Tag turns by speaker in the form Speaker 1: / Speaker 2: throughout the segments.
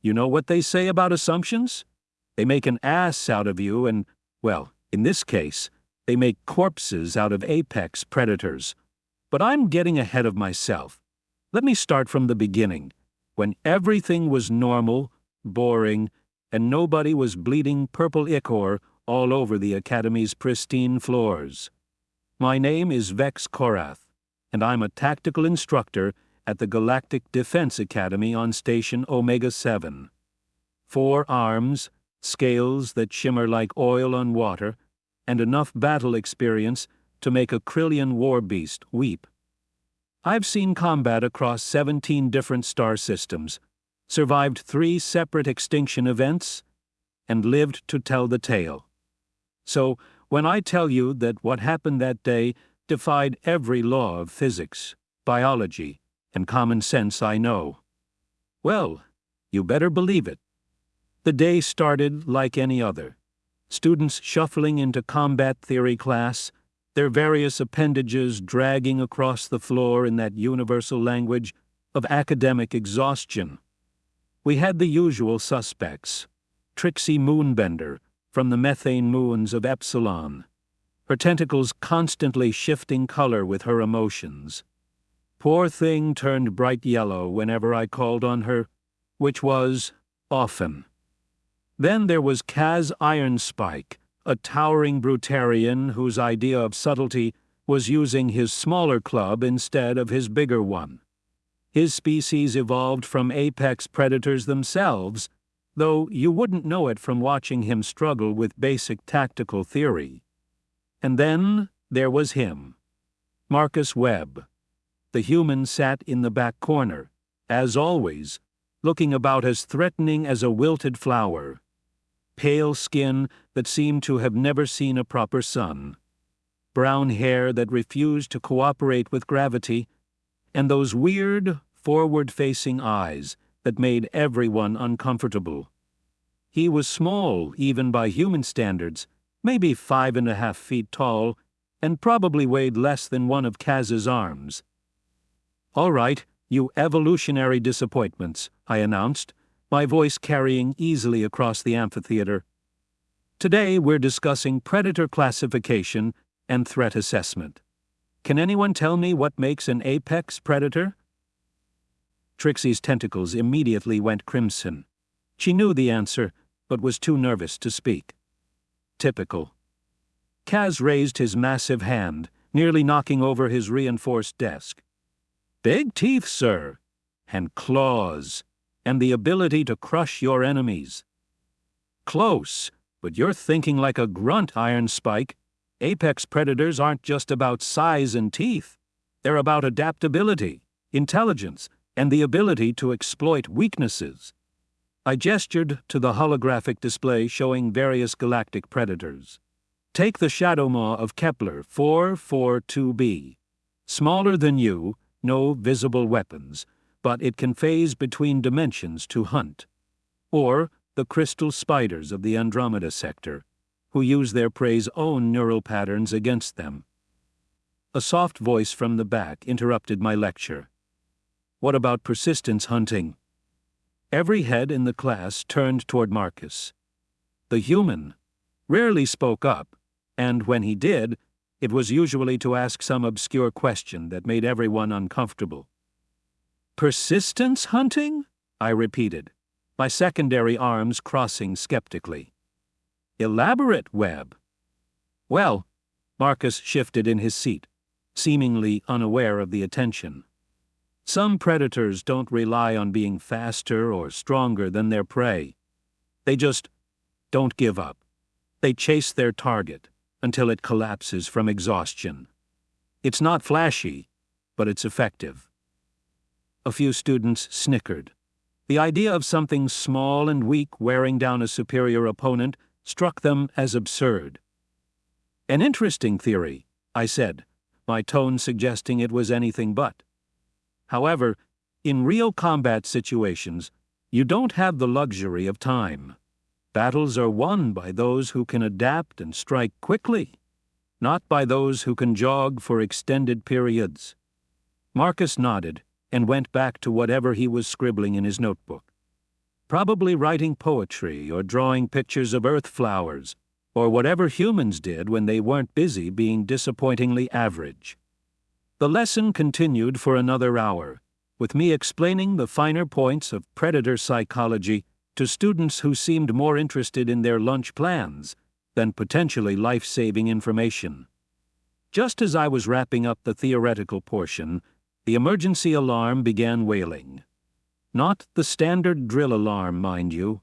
Speaker 1: You know what they say about assumptions? They make an ass out of you and, well, in this case, they make corpses out of apex predators. But I'm getting ahead of myself. Let me start from the beginning, when everything was normal, boring, and nobody was bleeding purple ichor all over the Academy's pristine floors. My name is Vex Korath, and I'm a tactical instructor at the Galactic Defense Academy on Station Omega-7. 4 arms, scales that shimmer like oil on water, and enough battle experience to make a Krillian war beast weep. I've seen combat across 17 different star systems, survived 3 separate extinction events, and lived to tell the tale. So, when I tell you that what happened that day defied every law of physics, biology, and common sense I know, well, you better believe it. The day started like any other. Students shuffling into combat theory class, their various appendages dragging across the floor in that universal language of academic exhaustion. We had the usual suspects. Trixie Moonbender from the methane moons of Epsilon, her tentacles constantly shifting color with her emotions. Poor thing turned bright yellow whenever I called on her, which was often. Then there was Kaz Ironspike, a towering brutarian whose idea of subtlety was using his smaller club instead of his bigger one. His species evolved from apex predators themselves, though you wouldn't know it from watching him struggle with basic tactical theory. And then there was him, Marcus Webb. The human sat in the back corner, as always, looking about as threatening as a wilted flower. Pale skin that seemed to have never seen a proper sun. Brown hair that refused to cooperate with gravity, and those weird, forward-facing eyes that made everyone uncomfortable. He was small, even by human standards, maybe 5.5 feet tall, and probably weighed less than one of Kaz's arms. "All right, you evolutionary disappointments," I announced, my voice carrying easily across the amphitheater. "Today we're discussing predator classification and threat assessment. Can anyone tell me what makes an apex predator?" Trixie's tentacles immediately went crimson. She knew the answer, but was too nervous to speak. Typical. Kaz raised his massive hand, nearly knocking over his reinforced desk. "Big teeth, sir, and claws, and the ability to crush your enemies." "Close, but you're thinking like a grunt, Ironspike. Apex predators aren't just about size and teeth. They're about adaptability, intelligence, and the ability to exploit weaknesses." I gestured to the holographic display showing various galactic predators. "Take the Shadow Maw of Kepler 442b. Smaller than you, no visible weapons, but it can phase between dimensions to hunt. Or the crystal spiders of the Andromeda sector, who use their prey's own neural patterns against them." A soft voice from the back interrupted my lecture. "What about persistence hunting?" Every head in the class turned toward Marcus. The human rarely spoke up, and when he did, it was usually to ask some obscure question that made everyone uncomfortable. "Persistence hunting?" I repeated, my secondary arms crossing skeptically. "Elaborate, Webb." "Well," Marcus shifted in his seat, seemingly unaware of the attention. "Some predators don't rely on being faster or stronger than their prey. They just don't give up. They chase their target until it collapses from exhaustion. It's not flashy, but it's effective." A few students snickered. The idea of something small and weak wearing down a superior opponent struck them as absurd. "An interesting theory," I said, my tone suggesting it was anything but. "However, in real combat situations, you don't have the luxury of time. Battles are won by those who can adapt and strike quickly, not by those who can jog for extended periods." Marcus nodded and went back to whatever he was scribbling in his notebook. probably writing poetry or drawing pictures of earth flowers, or whatever humans did when they weren't busy being disappointingly average. The lesson continued for another hour, with me explaining the finer points of predator psychology to students who seemed more interested in their lunch plans than potentially life-saving information. Just as I was wrapping up the theoretical portion, the emergency alarm began wailing. Not the standard drill alarm, mind you.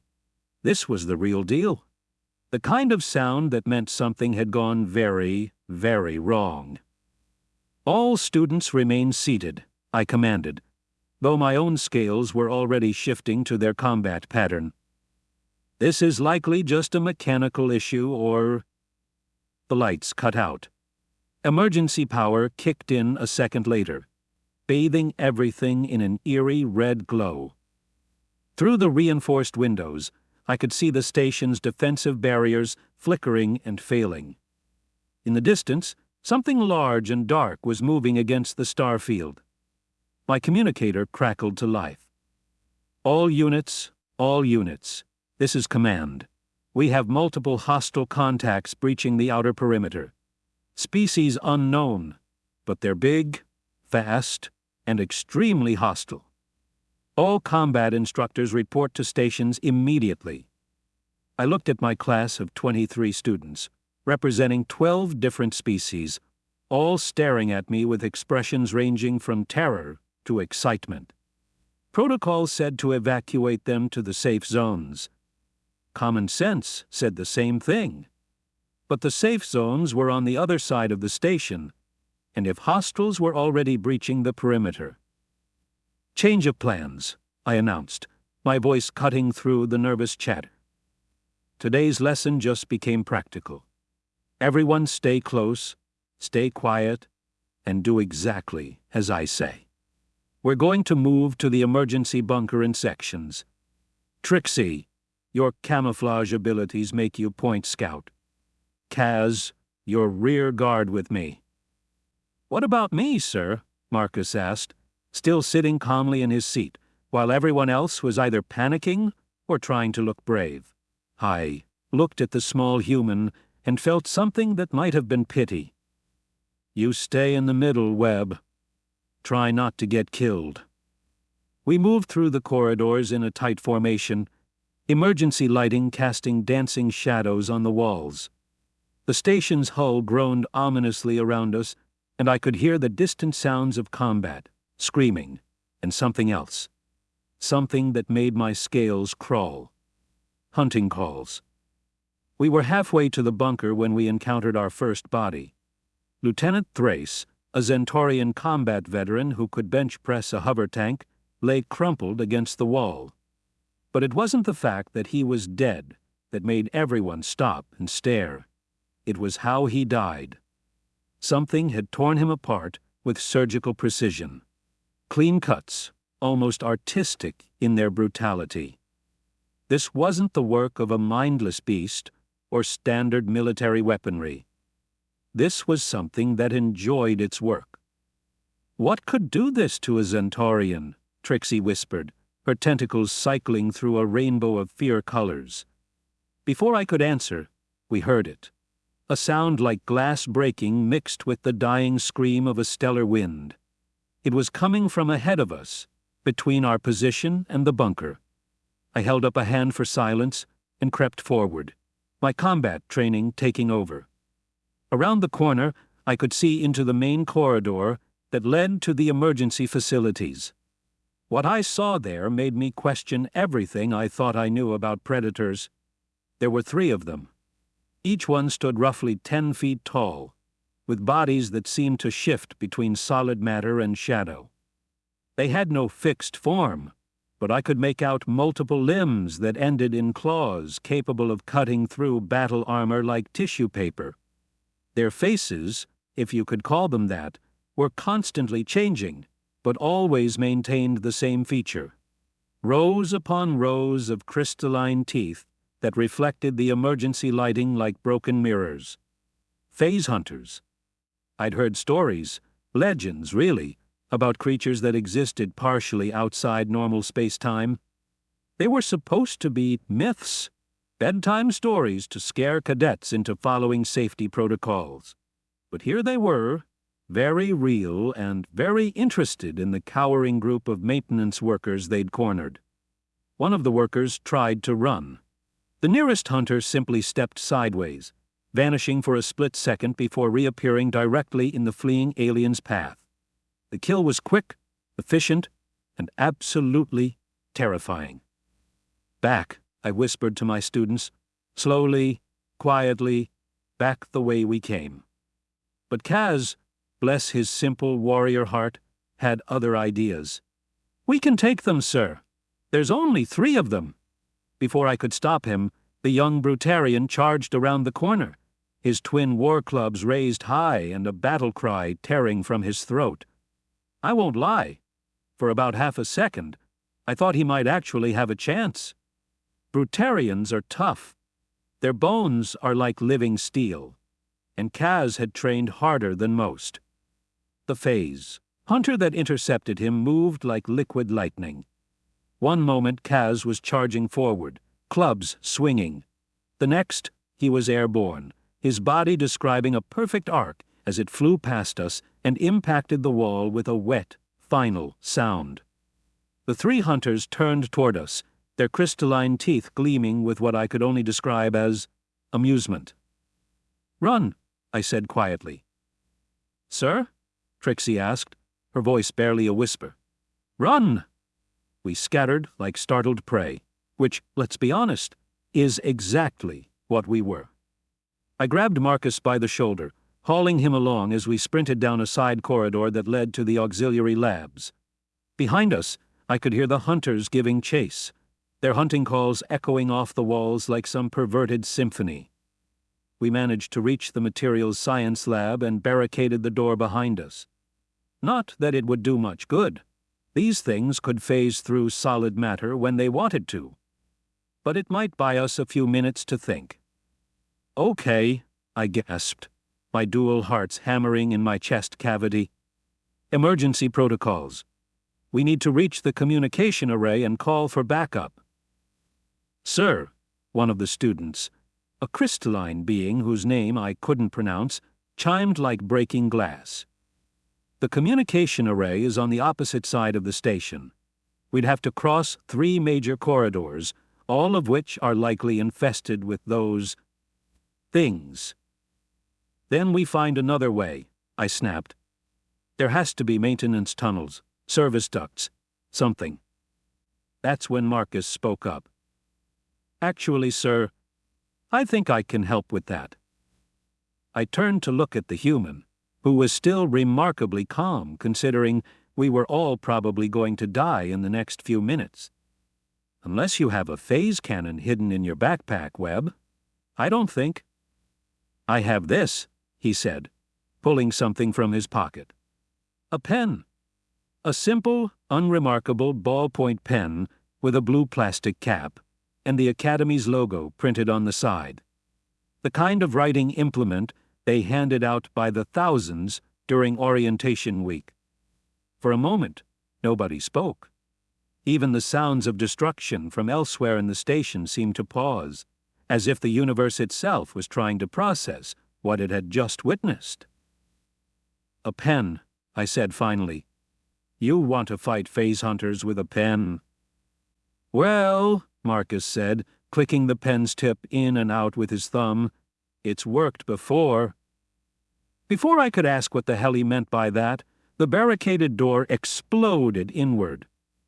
Speaker 1: This was the real deal. The kind of sound that meant something had gone very, very wrong. All students remain seated, I commanded, though my own scales were already shifting to their combat pattern. This is likely just a mechanical issue or... The lights cut out. Emergency power kicked in a second later, bathing everything in an eerie red glow. Through the reinforced windows, I could see the station's defensive barriers flickering and failing. In the distance, something large and dark was moving against the star field. My communicator crackled to life. All units, this is command. We have multiple hostile contacts breaching the outer perimeter. Species unknown, but they're big, fast, and extremely hostile. All combat instructors report to stations immediately. I looked at my class of 23 students, representing 12 different species, all staring at me with expressions ranging from terror to excitement. Protocol said to evacuate them to the safe zones. Common sense said the same thing. But the safe zones were on the other side of the station, and if hostiles were already breaching the perimeter. Change of plans, I announced, my voice cutting through the nervous chatter. Today's lesson just became practical. Everyone stay close, stay quiet, and do exactly as I say. We're going to move to the emergency bunker in sections. Trixie, your camouflage abilities make you point scout. Kaz, your rear guard with me. What about me, sir? Marcus asked, still sitting calmly in his seat, while everyone else was either panicking or trying to look brave. I looked at the small human and felt something that might have been pity. You stay in the middle, Webb. Try not to get killed. We moved through the corridors in a tight formation, emergency lighting casting dancing shadows on the walls. The station's hull groaned ominously around us, and I could hear the distant sounds of combat, screaming, and something else. Something that made my scales crawl. Hunting calls. We were halfway to the bunker when we encountered our first body. Lieutenant Thrace, a Zentorian combat veteran who could bench press a hover tank, lay crumpled against the wall. But it wasn't the fact that he was dead that made everyone stop and stare. It was how he died. Something had torn him apart with surgical precision. Clean cuts, almost artistic in their brutality. This wasn't the work of a mindless beast or standard military weaponry. This was something that enjoyed its work. What could do this to a Zentorian? Trixie whispered, her tentacles cycling through a rainbow of fear colors. Before I could answer, we heard it. A sound like glass breaking mixed with the dying scream of a stellar wind. It was coming from ahead of us, between our position and the bunker. I held up a hand for silence and crept forward, my combat training taking over. Around the corner, I could see into the main corridor that led to the emergency facilities. What I saw there made me question everything I thought I knew about predators. There were 3 of them. Each one stood roughly 10 feet tall, with bodies that seemed to shift between solid matter and shadow. They had no fixed form, but I could make out multiple limbs that ended in claws capable of cutting through battle armor like tissue paper. Their faces, if you could call them that, were constantly changing, but always maintained the same feature. Rows upon rows of crystalline teeth that reflected the emergency lighting like broken mirrors. Phase hunters. I'd heard stories, legends really, about creatures that existed partially outside normal space-time. They were supposed to be myths, bedtime stories to scare cadets into following safety protocols. But here they were, very real and very interested in the cowering group of maintenance workers they'd cornered. One of the workers tried to run. The nearest hunter simply stepped sideways, vanishing for a split second before reappearing directly in the fleeing alien's path. The kill was quick, efficient, and absolutely terrifying. "Back," I whispered to my students, slowly, quietly, back the way we came. But Kaz, bless his simple warrior heart, had other ideas. "We can take them, sir. There's only 3 of them." Before I could stop him, the young Brutarian charged around the corner, his twin war clubs raised high and a battle cry tearing from his throat. I won't lie. For about half a second, I thought he might actually have a chance. Brutarians are tough. Their bones are like living steel, and Kaz had trained harder than most. The phase hunter that intercepted him moved like liquid lightning. One moment Kaz was charging forward, clubs swinging. The next, he was airborne, his body describing a perfect arc as it flew past us and impacted the wall with a wet, final sound. The 3 hunters turned toward us, their crystalline teeth gleaming with what I could only describe as amusement. "Run," I said quietly. "Sir?" Trixie asked, her voice barely a whisper. "Run!" We scattered like startled prey, which, let's be honest, is exactly what we were. I grabbed Marcus by the shoulder, hauling him along as we sprinted down a side corridor that led to the auxiliary labs. Behind us, I could hear the hunters giving chase, their hunting calls echoing off the walls like some perverted symphony. We managed to reach the materials science lab and barricaded the door behind us. Not that it would do much good. These things could phase through solid matter when they wanted to. But it might buy us a few minutes to think. "Okay," I gasped, my dual hearts hammering in my chest cavity. "Emergency protocols. We need to reach the communication array and call for backup." "Sir," one of the students, a crystalline being whose name I couldn't pronounce, chimed like breaking glass. "The communication array is on the opposite side of the station. We'd have to cross 3 major corridors, all of which are likely infested with those things." "Then we find another way," I snapped. "There has to be maintenance tunnels, service ducts, something." That's when Marcus spoke up. "Actually, sir, I think I can help with that." I turned to look at the human, who was still remarkably calm considering we were all probably going to die in the next few minutes. "Unless you have a phase cannon hidden in your backpack, Webb. I don't think." "I have this," he said, pulling something from his pocket. "A pen. A simple, unremarkable ballpoint pen with a blue plastic cap and the Academy's logo printed on the side. The kind of writing implement they handed out by the thousands during orientation week. For a moment, nobody spoke. Even the sounds of destruction from elsewhere in the station seemed to pause, as if the universe itself was trying to process what it had just witnessed. "A pen," I said finally. "You want to fight phase hunters with a pen." "Well," Marcus said, clicking the pen's tip in and out with his thumb, "it's worked before." Before I could ask what the hell he meant by that, the barricaded door exploded inward.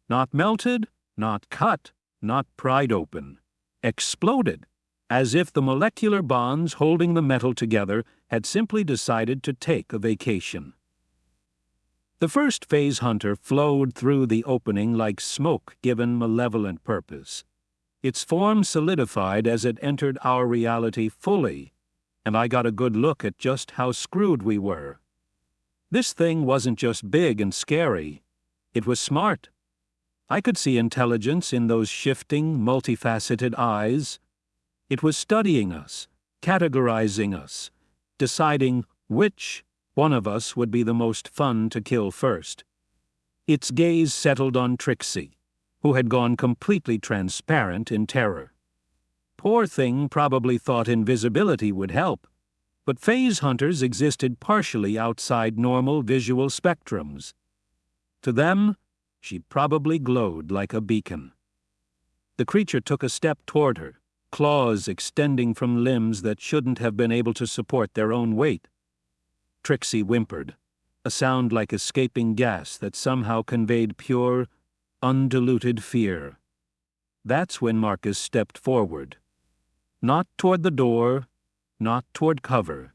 Speaker 1: Not melted, not cut, not pried open. Exploded, as if the molecular bonds holding the metal together had simply decided to take a vacation. The first phase hunter flowed through the opening like smoke given malevolent purpose. Its form solidified as it entered our reality fully, and I got a good look at just how screwed we were. This thing wasn't just big and scary. It was smart. I could see intelligence in those shifting, multifaceted eyes. It was studying us, categorizing us, deciding which one of us would be the most fun to kill first. Its gaze settled on Trixie, who had gone completely transparent in terror. Poor thing probably thought invisibility would help, but phase hunters existed partially outside normal visual spectrums. To them, she probably glowed like a beacon. The creature took a step toward her, claws extending from limbs that shouldn't have been able to support their own weight. Trixie whimpered, a sound like escaping gas that somehow conveyed pure, undiluted fear. That's when Marcus stepped forward. Not toward the door, not toward cover,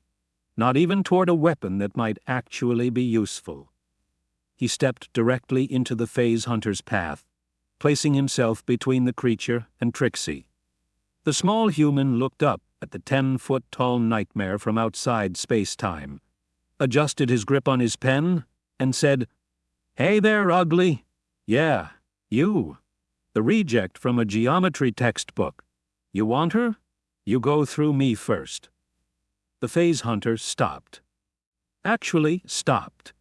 Speaker 1: not even toward a weapon that might actually be useful. He stepped directly into the phase hunter's path, placing himself between the creature and Trixie. The small human looked up at the 10-foot-tall nightmare from outside space-time, adjusted his grip on his pen, and said, "Hey there, ugly. Yeah, you. The reject from a geometry textbook. You want her? You go through me first." The phase hunter stopped. Actually stopped.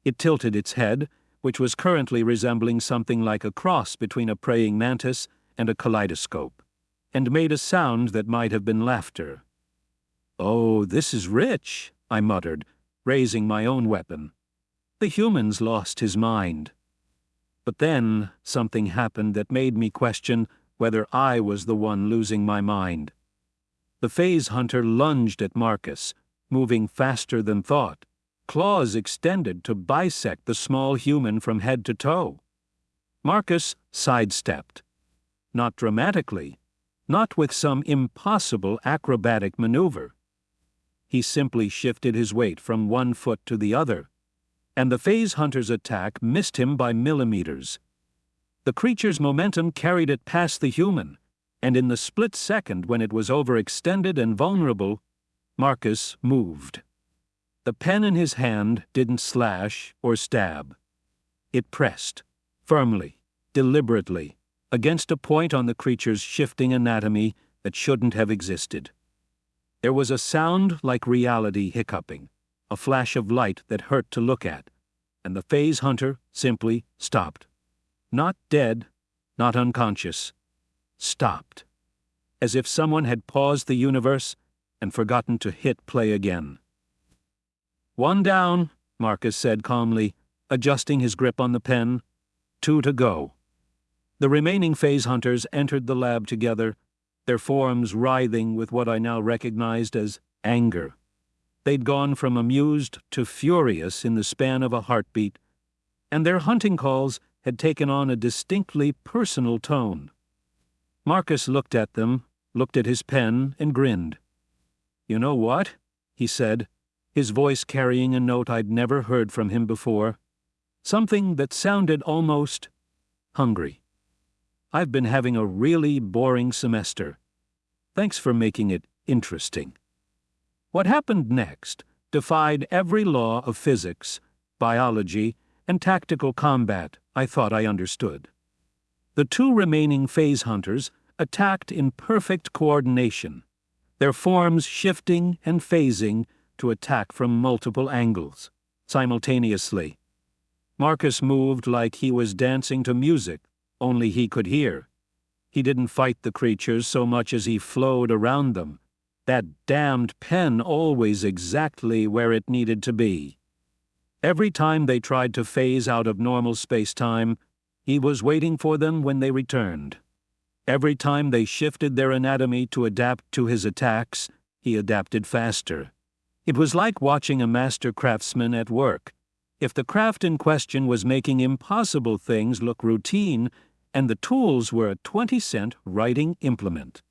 Speaker 1: It tilted its head, which was currently resembling something like a cross between a praying mantis and a kaleidoscope, and made a sound that might have been laughter. "Oh, this is rich," I muttered, raising my own weapon. The human's lost his mind. But then something happened that made me question whether I was the one losing my mind. The phase hunter lunged at Marcus, moving faster than thought, claws extended to bisect the small human from head to toe. Marcus sidestepped. Not dramatically, not with some impossible acrobatic maneuver. He simply shifted his weight from one foot to the other, and the phase hunter's attack missed him by millimeters. The creature's momentum carried it past the human, and in the split second when it was overextended and vulnerable, Marcus moved. The pen in his hand didn't slash or stab. It pressed, firmly, deliberately, against a point on the creature's shifting anatomy that shouldn't have existed. There was a sound like reality hiccuping, a flash of light that hurt to look at, and the phase hunter simply stopped. Not dead, not unconscious. Stopped. As if someone had paused the universe and forgotten to hit play again. "One down," Marcus said calmly, adjusting his grip on the pen. 2 to go. The remaining phase hunters entered the lab together, their forms writhing with what I now recognized as anger. They'd gone from amused to furious in the span of a heartbeat, and their hunting calls had taken on a distinctly personal tone. Marcus looked at them, looked at his pen, and grinned. "You know what?" he said, his voice carrying a note I'd never heard from him before. Something that sounded almost hungry. "I've been having a really boring semester. Thanks for making it interesting." What happened next defied every law of physics, biology, and tactical combat I thought I understood. The 2 remaining phase hunters attacked in perfect coordination, their forms shifting and phasing to attack from multiple angles, simultaneously. Marcus moved like he was dancing to music only he could hear. He didn't fight the creatures so much as he flowed around them, that damned pen always exactly where it needed to be. Every time they tried to phase out of normal space-time, he was waiting for them when they returned. Every time they shifted their anatomy to adapt to his attacks, he adapted faster. It was like watching a master craftsman at work. If the craft in question was making impossible things look routine, and the tools were a 20-cent writing implement.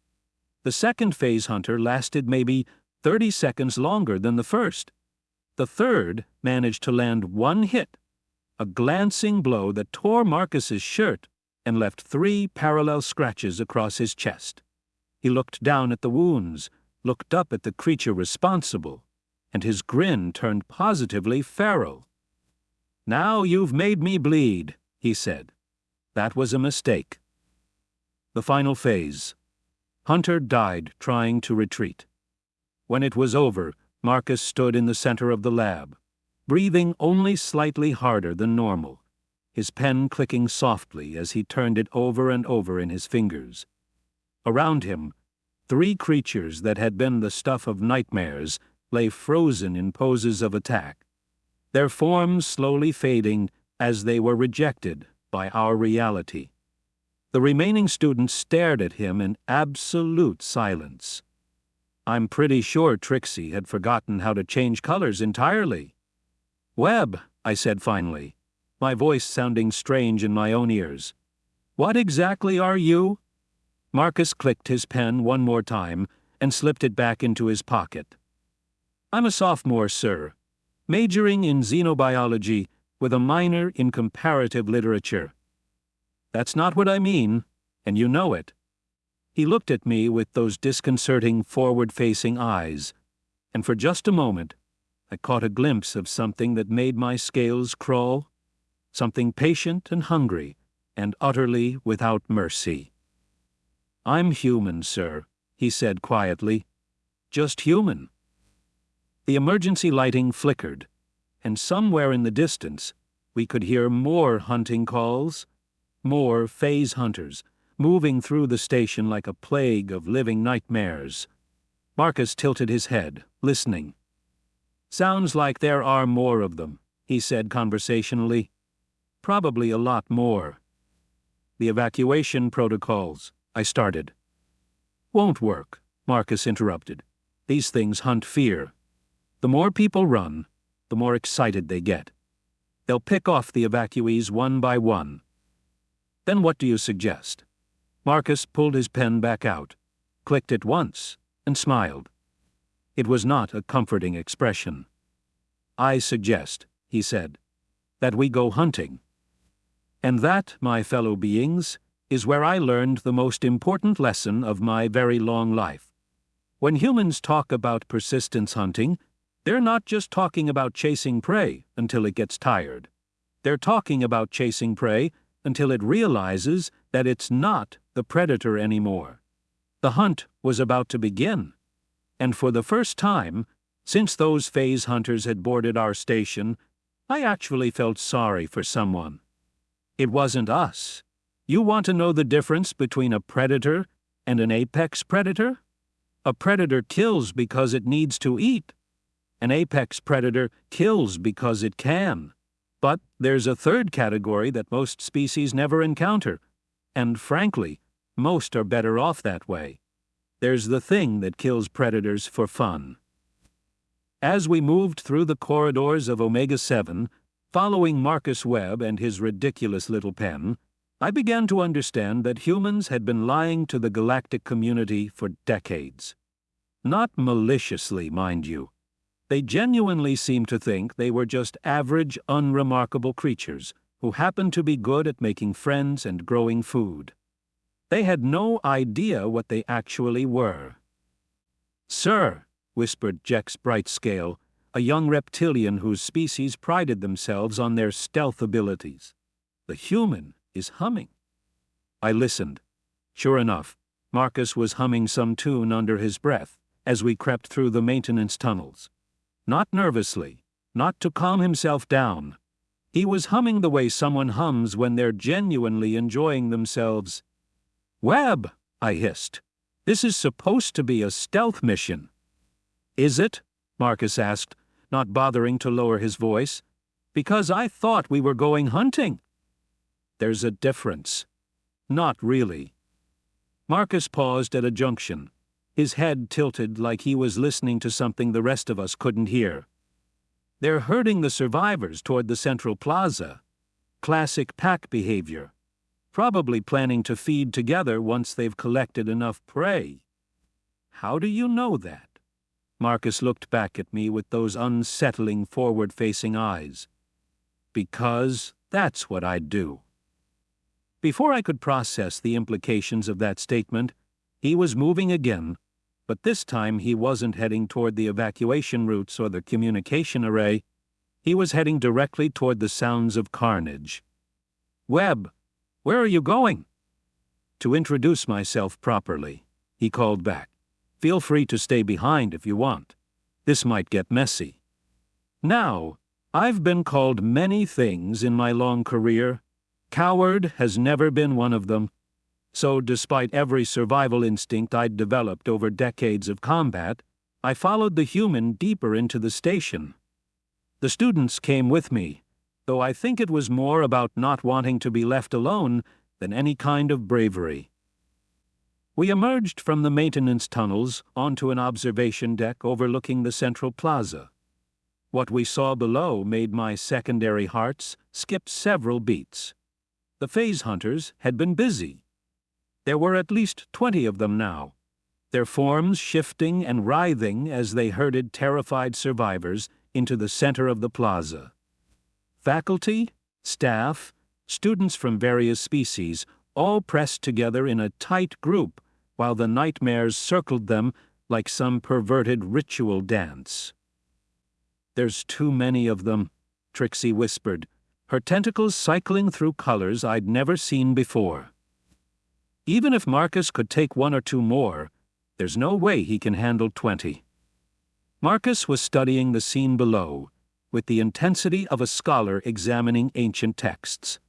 Speaker 1: The second phase hunter lasted maybe 30 seconds longer than the first. The third managed to land one hit, a glancing blow that tore Marcus's shirt and left 3 parallel scratches across his chest. He looked down at the wounds, looked up at the creature responsible, and his grin turned positively feral. "Now you've made me bleed," he said. That was a mistake. The final phase. Hunter died trying to retreat. When it was over, Marcus stood in the center of the lab, breathing only slightly harder than normal, his pen clicking softly as he turned it over and over in his fingers. Around him, 3 creatures that had been the stuff of nightmares lay frozen in poses of attack, their forms slowly fading as they were rejected by our reality. The remaining students stared at him in absolute silence. I'm pretty sure Trixie had forgotten how to change colors entirely. "Webb," I said finally, my voice sounding strange in my own ears. "What exactly are you?" Marcus clicked his pen one more time and slipped it back into his pocket. "I'm a sophomore, sir, majoring in xenobiology with a minor in comparative literature." "That's not what I mean, and you know it." He looked at me with those disconcerting forward-facing eyes, and for just a moment I caught a glimpse of something that made my scales crawl, something patient and hungry and utterly without mercy. "I'm human, sir," he said quietly. "Just human." The emergency lighting flickered, and somewhere in the distance we could hear more hunting calls, more phase hunters, moving through the station like a plague of living nightmares. Marcus tilted his head, listening. "Sounds like there are more of them," he said conversationally. "Probably a lot more." "The evacuation protocols," I started. "Won't work," Marcus interrupted. "These things hunt fear. The more people run, the more excited they get. They'll pick off the evacuees one by one." "Then what do you suggest?" Marcus pulled his pen back out, clicked it once, and smiled. It was not a comforting expression. "I suggest," he said, "that we go hunting." And that, my fellow beings, is where I learned the most important lesson of my very long life. When humans talk about persistence hunting, they're not just talking about chasing prey until it gets tired. They're talking about chasing prey until it realizes that it's not the predator anymore. The hunt was about to begin, and for the first time, since those phase hunters had boarded our station, I actually felt sorry for someone. It wasn't us. You want to know the difference between a predator and an apex predator? A predator kills because it needs to eat. An apex predator kills because it can. But there's a third category that most species never encounter, and frankly, most are better off that way. There's the thing that kills predators for fun. As we moved through the corridors of Omega-7, following Marcus Webb and his ridiculous little pen, I began to understand that humans had been lying to the galactic community for decades. Not maliciously, mind you. They genuinely seemed to think they were just average, unremarkable creatures who happened to be good at making friends and growing food. They had no idea what they actually were. "Sir," whispered Jex Brightscale, a young reptilian whose species prided themselves on their stealth abilities, "the human is humming." I listened. Sure enough, Marcus was humming some tune under his breath as we crept through the maintenance tunnels. Not nervously, not to calm himself down. He was humming the way someone hums when they're genuinely enjoying themselves. "Webb," I hissed. "This is supposed to be a stealth mission." "Is it?" Marcus asked, not bothering to lower his voice. "Because I thought we were going hunting." "There's a difference." "Not really." Marcus paused at a junction, his head tilted like he was listening to something the rest of us couldn't hear. "They're herding the survivors toward the central plaza. Classic pack behavior. Probably planning to feed together once they've collected enough prey." "How do you know that?" Marcus looked back at me with those unsettling forward-facing eyes. "Because that's what I'd do." Before I could process the implications of that statement, he was moving again, but this time he wasn't heading toward the evacuation routes or the communication array. He was heading directly toward the sounds of carnage. "Webb, where are you going?" "To introduce myself properly," he called back. "Feel free to stay behind if you want. This might get messy." Now, I've been called many things in my long career, Coward has never been one of them. So despite every survival instinct I'd developed over decades of combat, I followed the human deeper into the station. The students came with me, though I think it was more about not wanting to be left alone than any kind of bravery. We emerged from the maintenance tunnels onto an observation deck overlooking the central plaza. What we saw below made my secondary hearts skip several beats. The phase hunters had been busy. There were at least 20 of them now, their forms shifting and writhing as they herded terrified survivors into the center of the plaza. Faculty, staff, students from various species all pressed together in a tight group while the nightmares circled them like some perverted ritual dance. "There's too many of them," Trixie whispered, her tentacles cycling through colors I'd never seen before. "Even if Marcus could take one or two more, there's no way he can handle 20. Marcus was studying the scene below, with the intensity of a scholar examining ancient texts.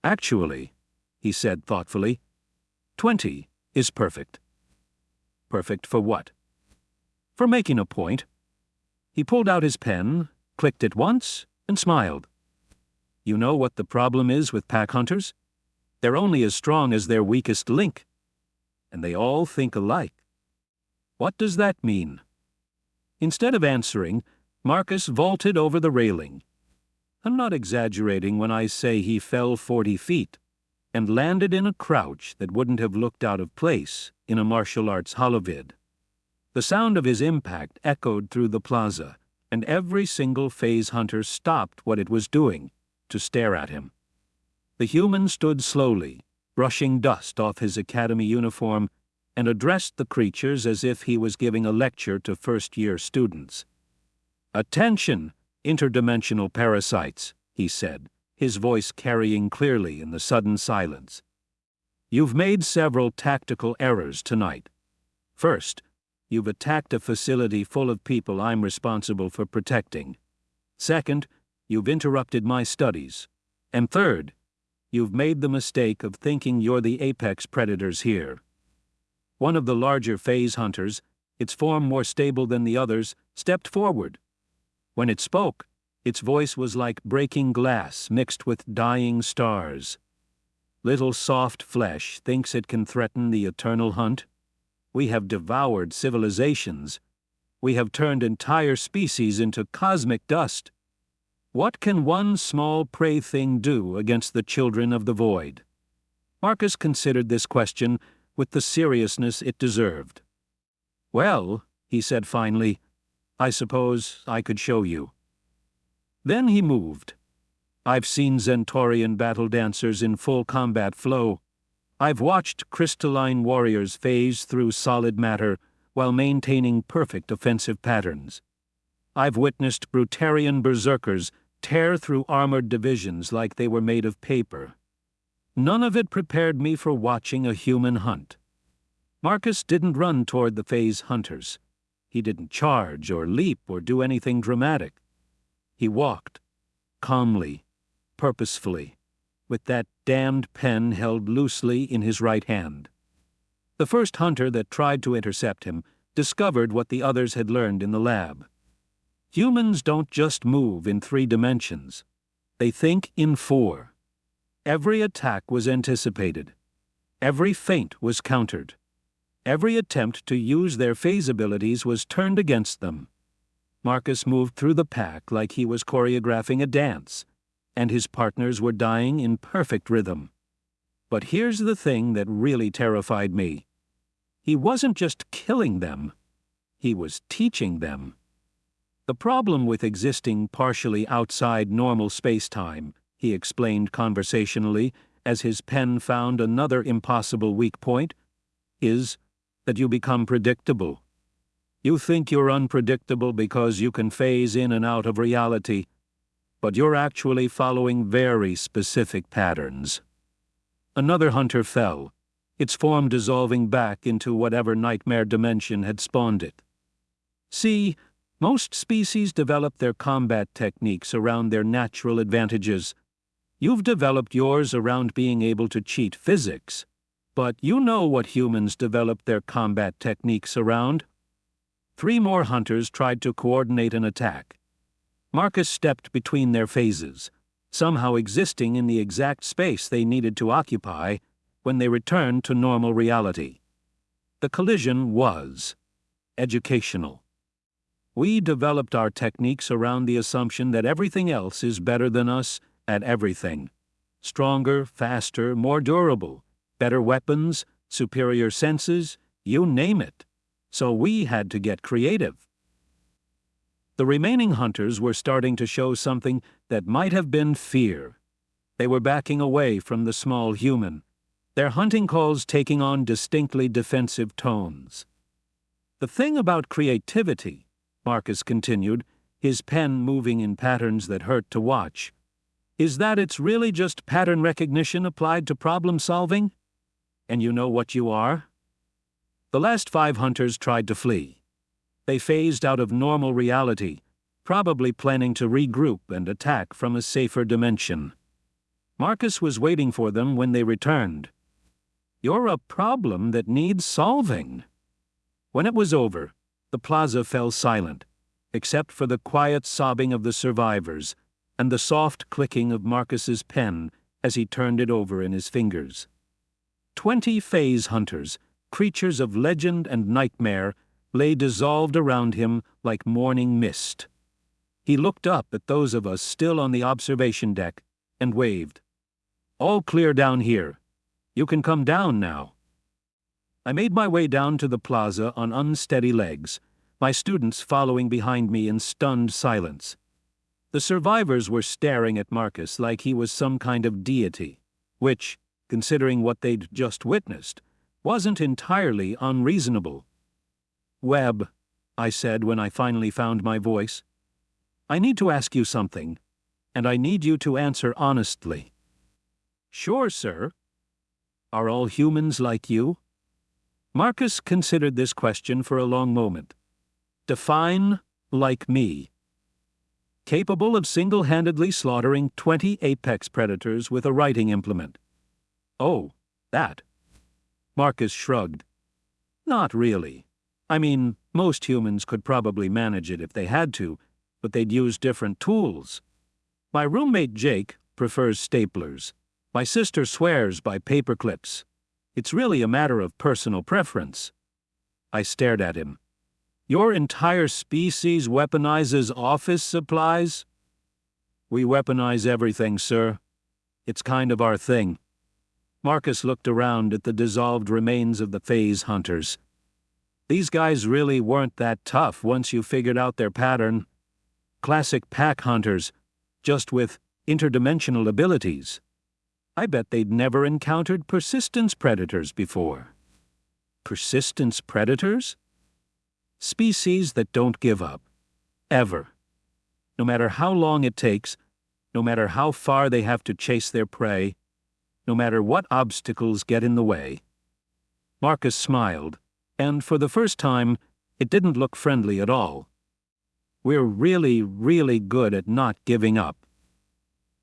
Speaker 1: "Actually," he said thoughtfully, 20 is perfect." "Perfect for what?" "For making a point." He pulled out his pen, clicked it once, and smiled. "You know what the problem is with pack hunters? They're only as strong as their weakest link. And they all think alike." "What does that mean?" Instead of answering, Marcus vaulted over the railing. I'm not exaggerating when I say he fell 40 feet and landed in a crouch that wouldn't have looked out of place in a martial arts holovid. The sound of his impact echoed through the plaza, and every single phase hunter stopped what it was doing to stare at him. The human stood slowly, brushing dust off his academy uniform, and addressed the creatures as if he was giving a lecture to first-year students. "Attention, interdimensional parasites," he said, his voice carrying clearly in the sudden silence. "You've made several tactical errors tonight. First, you've attacked a facility full of people I'm responsible for protecting. Second, you've interrupted my studies. And third, you've made the mistake of thinking you're the apex predators here." One of the larger phase hunters, its form more stable than the others, stepped forward. When it spoke, its voice was like breaking glass mixed with dying stars. "Little soft flesh thinks it can threaten the eternal hunt. We have devoured civilizations. We have turned entire species into cosmic dust. What can one small prey thing do against the children of the void?" Marcus considered this question with the seriousness it deserved. "Well," he said finally, "I suppose I could show you." Then he moved. I've seen Zentorian battle dancers in full combat flow. I've watched crystalline warriors phase through solid matter while maintaining perfect offensive patterns. I've witnessed brutarian berserkers tear through armored divisions like they were made of paper. None of it prepared me for watching a human hunt. Marcus didn't run toward the phase hunters. He didn't charge or leap or do anything dramatic. He walked, calmly, purposefully, with that damned pen held loosely in his right hand. The first hunter that tried to intercept him discovered what the others had learned in the lab. Humans don't just move in 3 dimensions. They think in 4. Every attack was anticipated. Every feint was countered. Every attempt to use their phase abilities was turned against them. Marcus moved through the pack like he was choreographing a dance, and his partners were dying in perfect rhythm. But here's the thing that really terrified me. He wasn't just killing them. He was teaching them. The problem with existing partially outside normal space-time, he explained conversationally as his pen found another impossible weak point, is that you become predictable. You think you're unpredictable because you can phase in and out of reality, but you're actually following very specific patterns. Another hunter fell, its form dissolving back into whatever nightmare dimension had spawned it. See, most species develop their combat techniques around their natural advantages. You've developed yours around being able to cheat physics, but you know what humans developed their combat techniques around. 3 more hunters tried to coordinate an attack. Marcus stepped between their phases, somehow existing in the exact space they needed to occupy when they returned to normal reality. The collision was educational. We developed our techniques around the assumption that everything else is better than us at everything. Stronger, faster, more durable, better weapons, superior senses, you name it. So we had to get creative. The remaining hunters were starting to show something that might have been fear. They were backing away from the small human, their hunting calls taking on distinctly defensive tones. The thing about creativity, Marcus continued, his pen moving in patterns that hurt to watch, is that it's really just pattern recognition applied to problem solving? And you know what you are? The last 5 hunters tried to flee. They phased out of normal reality, probably planning to regroup and attack from a safer dimension. Marcus was waiting for them when they returned. You're a problem that needs solving. When it was over, the plaza fell silent, except for the quiet sobbing of the survivors and the soft clicking of Marcus's pen as he turned it over in his fingers. 20 phase hunters, creatures of legend and nightmare, lay dissolved around him like morning mist. He looked up at those of us still on the observation deck and waved. All clear down here. You can come down now. I made my way down to the plaza on unsteady legs, my students following behind me in stunned silence. The survivors were staring at Marcus like he was some kind of deity, which, considering what they'd just witnessed, wasn't entirely unreasonable. Webb, I said when I finally found my voice, I need to ask you something, and I need you to answer honestly. Sure, sir. Are all humans like you? Marcus considered this question for a long moment. Define like me. Capable of single-handedly slaughtering 20 apex predators with a writing implement. Oh, that. Marcus shrugged. Not really. I mean, most humans could probably manage it if they had to, but they'd use different tools. My roommate Jake prefers staplers. My sister swears by paper clips. It's really a matter of personal preference. I stared at him. Your entire species weaponizes office supplies? We weaponize everything, sir. It's kind of our thing. Marcus looked around at the dissolved remains of the phase hunters. These guys really weren't that tough once you figured out their pattern. Classic pack hunters, just with interdimensional abilities. I bet they'd never encountered persistence predators before. Persistence predators? Species that don't give up. Ever. No matter how long it takes, no matter how far they have to chase their prey, no matter what obstacles get in the way. Marcus smiled, and for the first time, it didn't look friendly at all. We're really, really good at not giving up.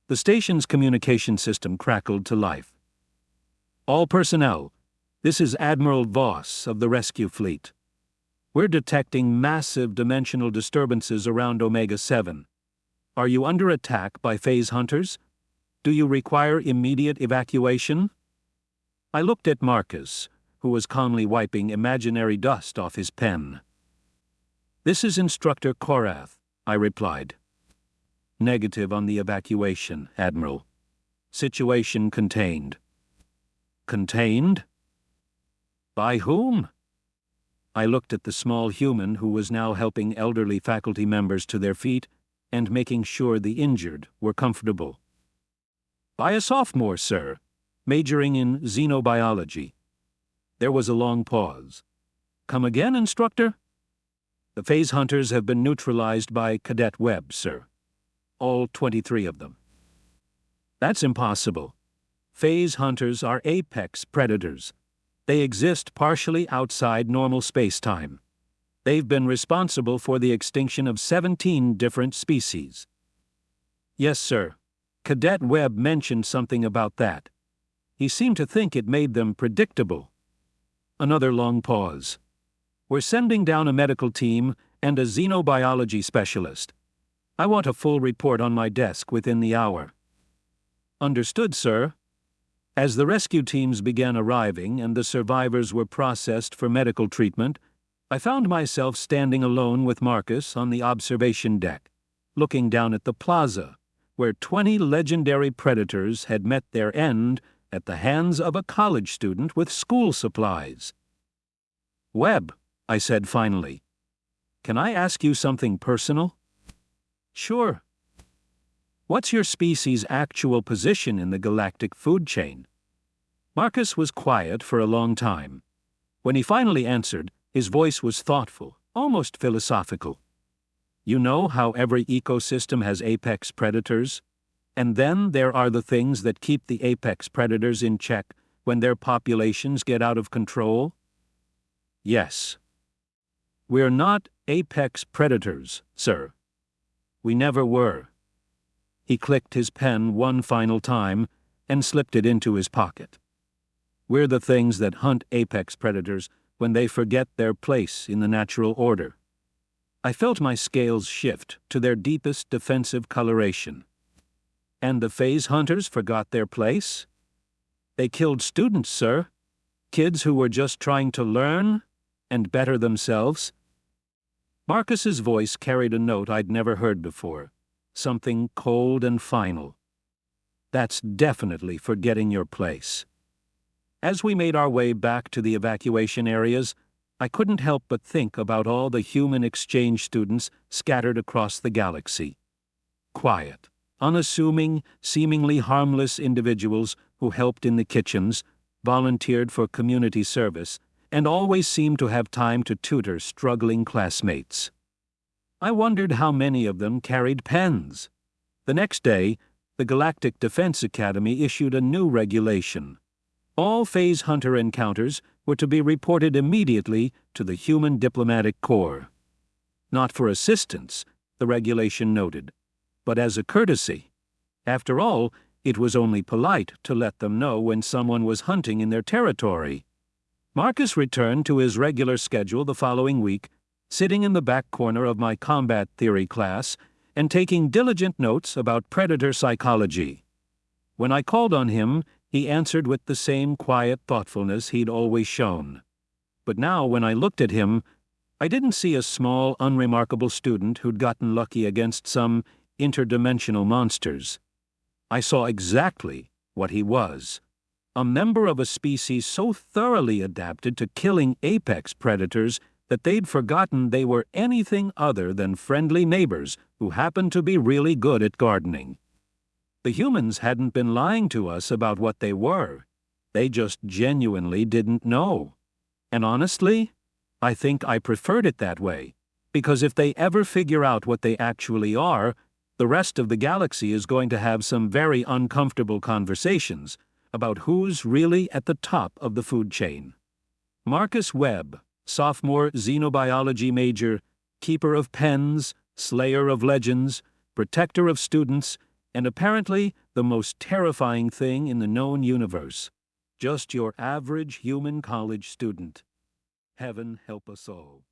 Speaker 1: The station's communication system crackled to life. All personnel, this is Admiral Voss of the Rescue Fleet. We're detecting massive dimensional disturbances around Omega-7. Are you under attack by phase hunters? Do you require immediate evacuation? I looked at Marcus, who was calmly wiping imaginary dust off his pen. This is Instructor Korath, I replied. Negative on the evacuation, Admiral. Situation contained. Contained? By whom? I looked at the small human who was now helping elderly faculty members to their feet and making sure the injured were comfortable. By a sophomore, sir, majoring in xenobiology. There was a long pause. Come again, Instructor? The phase hunters have been neutralized by Cadet Webb, sir. All 23 of them. That's impossible. Phase hunters are apex predators. They exist partially outside normal space-time. They've been responsible for the extinction of 17 different species. Yes, sir. Cadet Webb mentioned something about that. He seemed to think it made them predictable. Another long pause. We're sending down a medical team and a xenobiology specialist. I want a full report on my desk within the hour. Understood, sir. As the rescue teams began arriving and the survivors were processed for medical treatment, I found myself standing alone with Marcus on the observation deck, looking down at the plaza, where 20 legendary predators had met their end at the hands of a college student with school supplies. "Webb," I said finally, "can I ask you something personal?" "Sure." "What's your species' actual position in the galactic food chain?" Marcus was quiet for a long time. When he finally answered, his voice was thoughtful, almost philosophical. "You know how every ecosystem has apex predators? And then there are the things that keep the apex predators in check when their populations get out of control?" "Yes." "We're not apex predators, sir. We never were." He clicked his pen one final time and slipped it into his pocket. "We're the things that hunt apex predators when they forget their place in the natural order." I felt my scales shift to their deepest defensive coloration. "And the phase hunters forgot their place?" "They killed students, sir. Kids who were just trying to learn and better themselves." Marcus's voice carried a note I'd never heard before, something cold and final. "That's definitely forgetting your place." As we made our way back to the evacuation areas, I couldn't help but think about all the human exchange students scattered across the galaxy. Quiet, unassuming, seemingly harmless individuals who helped in the kitchens, volunteered for community service, and always seemed to have time to tutor struggling classmates. I wondered how many of them carried pens. The next day, the Galactic Defense Academy issued a new regulation. All phase hunter encounters were to be reported immediately to the Human Diplomatic Corps. Not for assistance, the regulation noted, but as a courtesy. After all, it was only polite to let them know when someone was hunting in their territory. Marcus returned to his regular schedule the following week, sitting in the back corner of my combat theory class and taking diligent notes about predator psychology. When I called on him, he answered with the same quiet thoughtfulness he'd always shown. But now, when I looked at him, I didn't see a small, unremarkable student who'd gotten lucky against some interdimensional monsters. I saw exactly what he was. A member of a species so thoroughly adapted to killing apex predators that they'd forgotten they were anything other than friendly neighbors who happened to be really good at gardening. The humans hadn't been lying to us about what they were. They just genuinely didn't know. And honestly, I think I preferred it that way, because if they ever figure out what they actually are, the rest of the galaxy is going to have some very uncomfortable conversations about who's really at the top of the food chain. Marcus Webb, sophomore xenobiology major, keeper of pens, slayer of legends, protector of students, and apparently the most terrifying thing in the known universe. Just your average human college student. Heaven help us all.